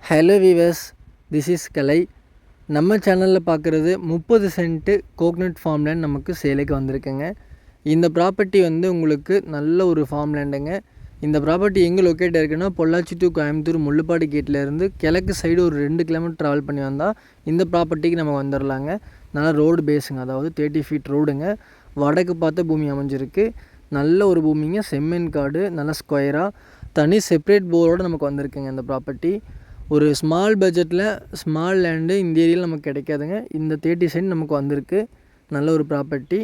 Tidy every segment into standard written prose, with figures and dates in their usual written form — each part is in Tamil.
ஹலோ வீவர்ஸ், திஸ் இஸ் கலை. நம்ம சேனலில் பார்க்குறது 30 சென்ட்டு கோக்னட் ஃபார்ம் லேண்ட் நமக்கு சேலுக்கு வந்திருக்குங்க. இந்த ப்ராப்பர்ட்டி உங்களுக்கு நல்ல ஒரு ஃபார்ம் லேண்டுங்க. இந்த ப்ராப்பர்ட்டி எங்கே லொக்கேட் இருக்குன்னா, பொள்ளாச்சி டு கோயம்புத்தூர் முள்ளுப்பாடி கேட்லேருந்து கிழக்கு சைடு ஒரு 2 கிலோமீட்டர் ட்ராவல் பண்ணி வந்தால் இந்த ப்ராப்பர்ட்டிக்கு நம்ம வந்துடலாங்க. நல்லா ரோடு பேஸுங்க, அதாவது 30 ஃபீட் ரோடுங்க. வடக்கு பார்த்த பூமி அமைஞ்சிருக்கு. நல்ல ஒரு பூமிங்க, செம்மண் காடு, நல்ல ஸ்கொயராக தனி செப்பரேட் போரோடு நமக்கு வந்திருக்குங்க. இந்த ப்ராப்பர்ட்டி ஒரு ஸ்மால் பட்ஜெட்டில் ஸ்மால் லேண்டு இந்த ஏரியாவில் நமக்கு கிடைக்காதுங்க. இந்த 30 சென்ட் நமக்கு வந்திருக்கு. நல்ல ஒரு ப்ராப்பர்ட்டி.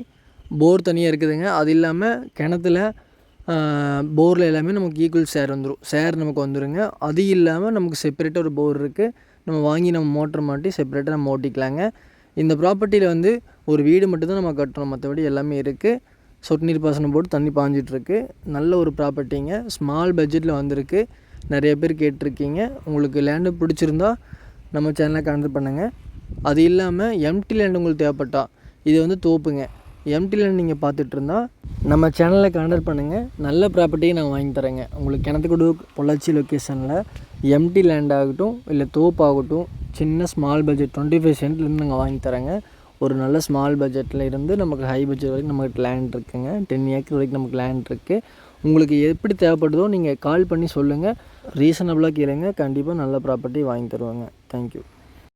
போர் தனியாக இருக்குதுங்க. அது இல்லாமல் கிணத்துல போரில் எல்லாமே நமக்கு ஈக்குவல் ஷேர் வந்துடும். ஷேர் நமக்கு வந்துடுங்க. அது இல்லாமல் நமக்கு செப்பரேட்டாக ஒரு போர் இருக்குது. நம்ம வாங்கி நம்ம மோட்டர் மாட்டி செப்பரேட்டாக நம்ம ஓட்டிக்கலாங்க. இந்த ப்ராப்பர்ட்டியில் ஒரு வீடு மட்டும்தான் நம்ம கட்டுறோம், மற்றபடி எல்லாமே இருக்குது. சொட்டு நீர் பாசனம் போட்டு தண்ணி பாஞ்சிட்ருக்கு. நல்ல ஒரு ப்ராப்பர்ட்டிங்க. ஸ்மால் பட்ஜெட்டில் வந்திருக்கு. நிறைய பேர் கேட்டிருக்கீங்க. உங்களுக்கு லேண்டு பிடிச்சிருந்தா நம்ம சேனலை கான்டாக்ட் பண்ணுங்கள். அது இல்லாமல் எம்டி லேண்டு உங்களுக்கு தேவைப்பட்டா, இது தோப்புங்க. எம்டி லேண்ட் நீங்கள் பார்த்துட்டு இருந்தால் நம்ம சேனலில் கான்டாக்ட் பண்ணுங்கள். நல்ல ப்ராப்பர்ட்டியை நான் வாங்கி தரேங்க. உங்களுக்கு கிணத்துக்கூட பொள்ளாச்சி லொக்கேஷனில் எம்டி லேண்ட் ஆகட்டும் இல்லை தோப்பாகட்டும், சின்ன ஸ்மால் பட்ஜெட் 25 சென்ட்லேருந்து நாங்கள் வாங்கி தரேங்க. ஒரு நல்ல ஸ்மால் பட்ஜெட்டில் இருந்து நமக்கு ஹை பட்ஜெட் வரைக்கும் நமக்கு லேண்ட் இருக்குதுங்க. 10 ஏக்கர் வரைக்கும் நமக்கு லேண்ட் இருக்குது. உங்களுக்கு எப்படி தேவைப்படுதோ நீங்கள் கால் பண்ணி சொல்லுங்கள். ரீசனபிளாக கேளுங்க. கண்டிப்பாக நல்ல ப்ராப்பர்ட்டி வாங்கி தருவாங்க. தேங்க்யூ.